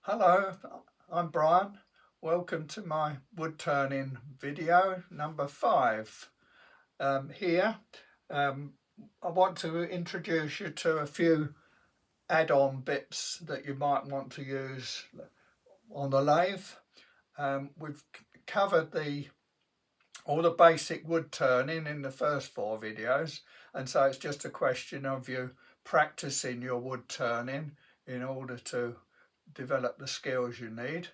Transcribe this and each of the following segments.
Hello, I'm Brian. Welcome to my wood turning video number 5. Here I want to introduce you to a few add-on bits that you might want to use on the lathe. We've covered all the basic wood turning in the first 4 videos, and so it's just a question of you practicing your wood turning in order to develop the skills you need.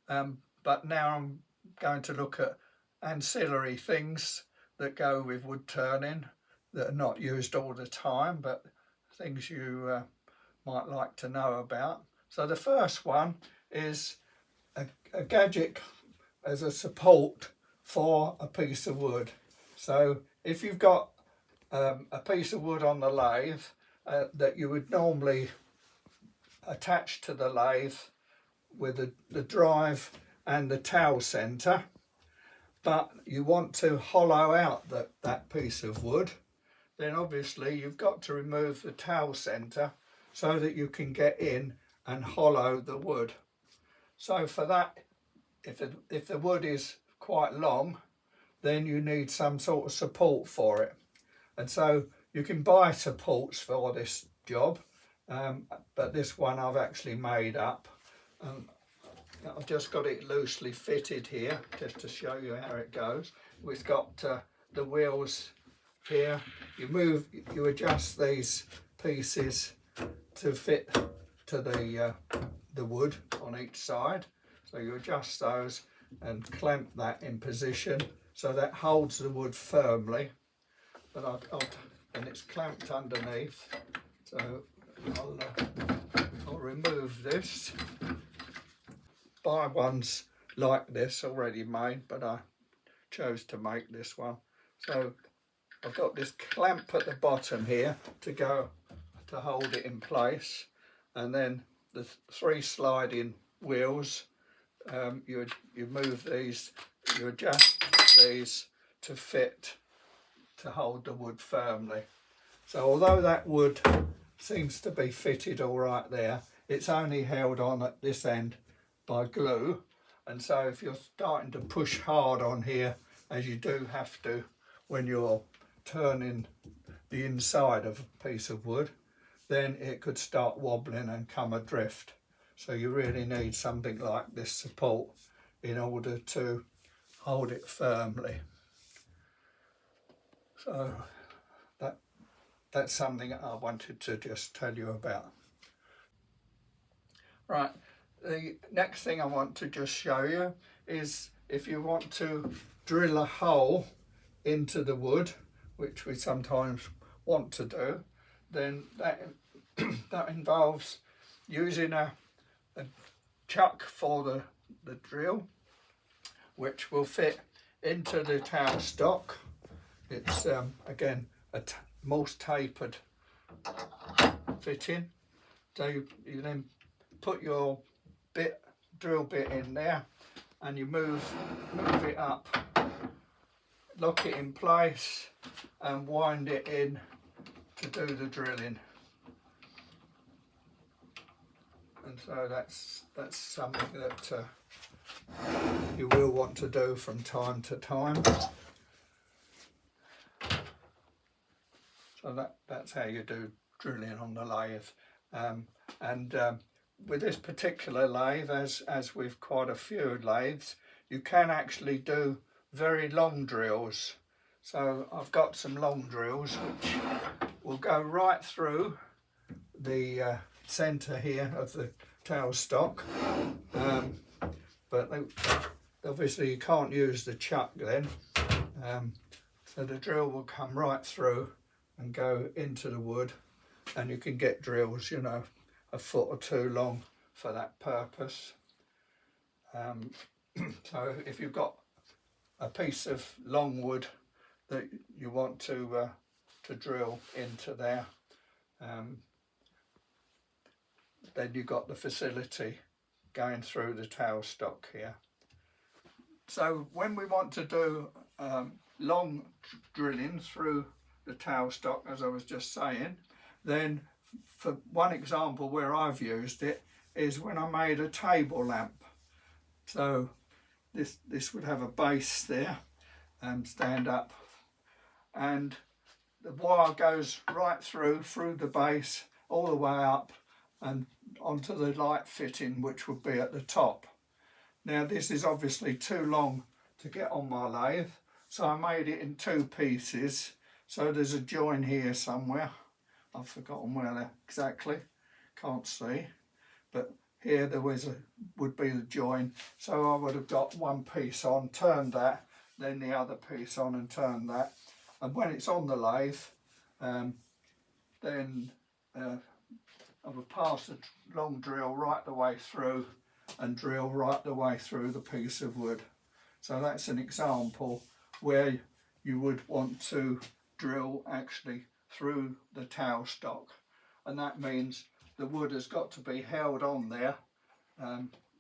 But now I'm going to look at ancillary things that go with wood turning that are not used all the time, but things you might like to know about. So the first one is a gadget as a support for a piece of wood. So if you've got a piece of wood on the lathe that you would normally attach to the lathe with the drive and the towel centre, but you want to hollow out that piece of wood, then obviously you've got to remove the towel centre so that you can get in and hollow the wood. So for that, if the wood is quite long, then you need some sort of support for it. And so you can buy supports for this job, but this one I've actually made up. I've just got it loosely fitted here just to show you how it goes. We've got the wheels here. You adjust these pieces to fit to the wood on each side. So you adjust those and clamp that in position so that holds the wood firmly. But and it's clamped underneath. So I'll remove this. Buy ones like this already made, but I chose to make this one. So I've got this clamp at the bottom here to hold it in place, and then the 3 sliding wheels. You move these, you adjust these to fit to hold the wood firmly. So although that wood seems to be fitted all right there, it's only held on at this end by glue, and so if you're starting to push hard on here, as you do have to when you're turning the inside of a piece of wood, then it could start wobbling and come adrift. So you really need something like this support in order to hold it firmly. So that's something I wanted to just tell you about. Right, the next thing I want to just show you is if you want to drill a hole into the wood, which we sometimes want to do, then that involves using a chuck for the drill, which will fit into the towel stock. It's again a most tapered fitting. So you then put your drill bit in there, and you move it up, lock it in place, and wind it in to do the drilling. And so that's something that you will want to do from time to time. So that's how you do drilling on the lathe. With this particular lathe, as with quite a few lathes, you can actually do very long drills. So I've got some long drills which will go right through the centre here of the towel stock, but obviously you can't use the chuck then, so the drill will come right through and go into the wood, and you can get drills, you know, a foot or 2 long for that purpose. So if you've got a piece of long wood that you want to drill into there, then you've got the facility going through the towel stock here. So when we want to do long drilling through the towel stock, as I was just saying, then for one example where I've used it is when I made a table lamp. So this would have a base there and stand up, and the wire goes right through the base all the way up and onto the light fitting, which would be at the top. Now this is obviously too long to get on my lathe, so I made it in two pieces. So there's a join here somewhere. I've forgotten where exactly, can't see, but here there would be the join. So I would have got one piece on, turned that, then the other piece on and turned that. And when it's on the lathe, then I would pass a long drill right the way through and drill right the way through the piece of wood. So that's an example where you would want to drill actually through the towel stock, and that means the wood has got to be held on there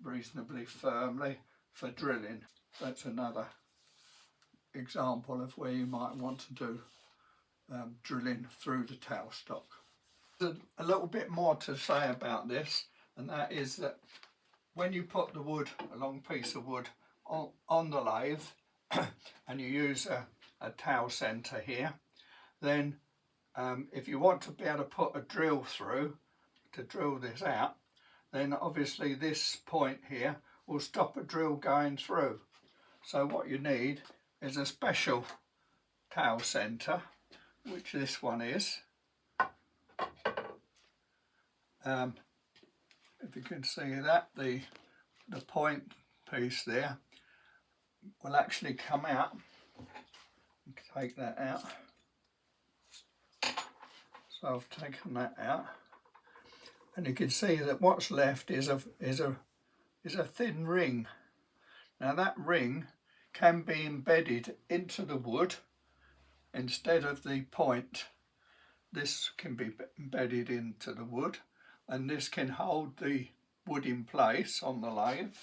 reasonably firmly for drilling. That's another example of where you might want to do drilling through the towel stock. There's a little bit more to say about this, and that is that when you put the wood, a long piece of wood, on the lathe and you use a towel centre here, then if you want to be able to put a drill through to drill this out, then obviously this point here will stop a drill going through. So what you need is a special towel centre, which this one is. If you can see that, the point piece there will actually come out. Take that out. So I've taken that out, and you can see that what's left is a thin ring. Now that ring can be embedded into the wood instead of the point. This can be embedded into the wood, and this can hold the wood in place on the lathe.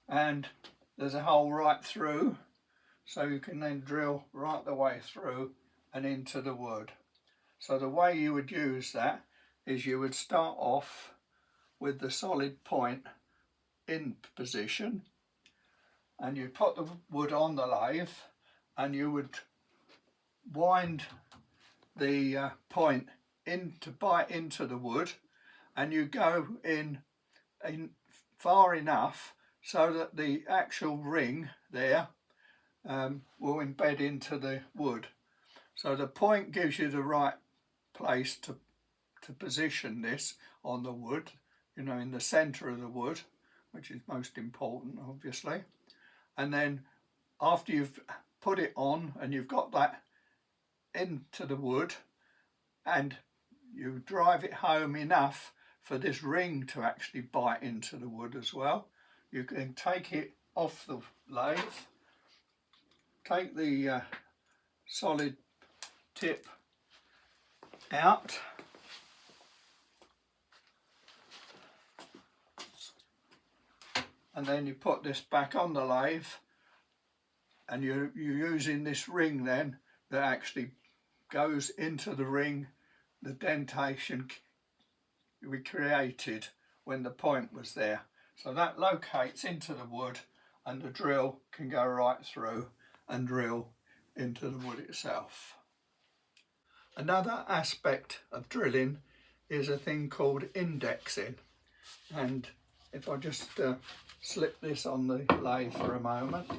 And there's a hole right through, so you can then drill right the way through and into the wood. So the way you would use that is you would start off with the solid point in position, and you put the wood on the lathe, and you would wind the point to bite into the wood, and you go in far enough so that the actual ring there will embed into the wood. So the point gives you the right place to position this on the wood, you know, in the centre of the wood, which is most important obviously. And then after you've put it on and you've got that into the wood, and you drive it home enough for this ring to actually bite into the wood as well, you can take it off the lathe, take the solid tip out, and then you put this back on the lathe, and you're using this ring then that actually goes into the ring, the dentation we created when the point was there. So that locates into the wood, and the drill can go right through and drill into the wood itself. Another aspect of drilling is a thing called indexing, and if I just slip this on the lathe for a moment.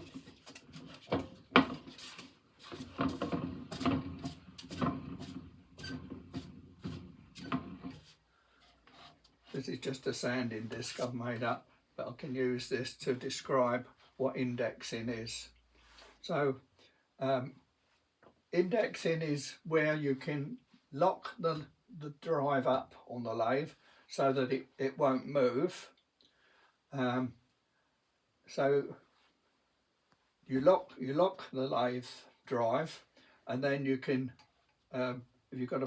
This is just a sanding disc I've made up, but I can use this to describe what indexing is. So indexing is where you can lock the drive up on the lathe so that it won't move. So you lock the lathe drive, and then you can, if you've got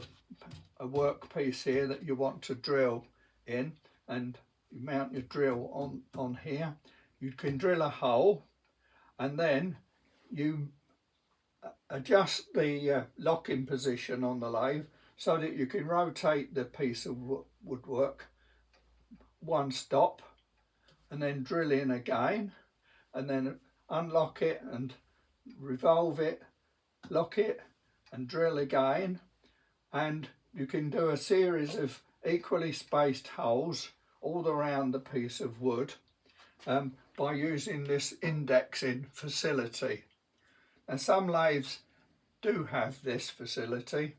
a workpiece here that you want to drill in, and you mount your drill on here, you can drill a hole, and then you adjust the locking position on the lathe so that you can rotate the piece of woodwork one stop and then drill in again, and then unlock it and revolve it, lock it and drill again. And you can do a series of equally spaced holes all around the piece of wood by using this indexing facility. And some lathes do have this facility,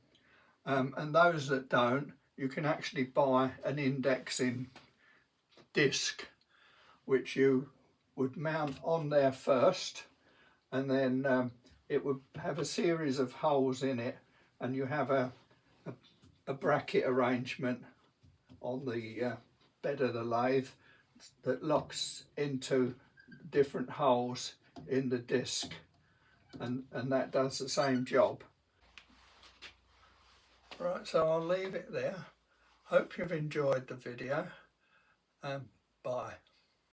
and those that don't, you can actually buy an indexing disc which you would mount on there first, and then it would have a series of holes in it, and you have a bracket arrangement on the bed of the lathe that locks into different holes in the disc, and that does the same job. Right, so I'll leave it there. Hope you've enjoyed the video. Bye.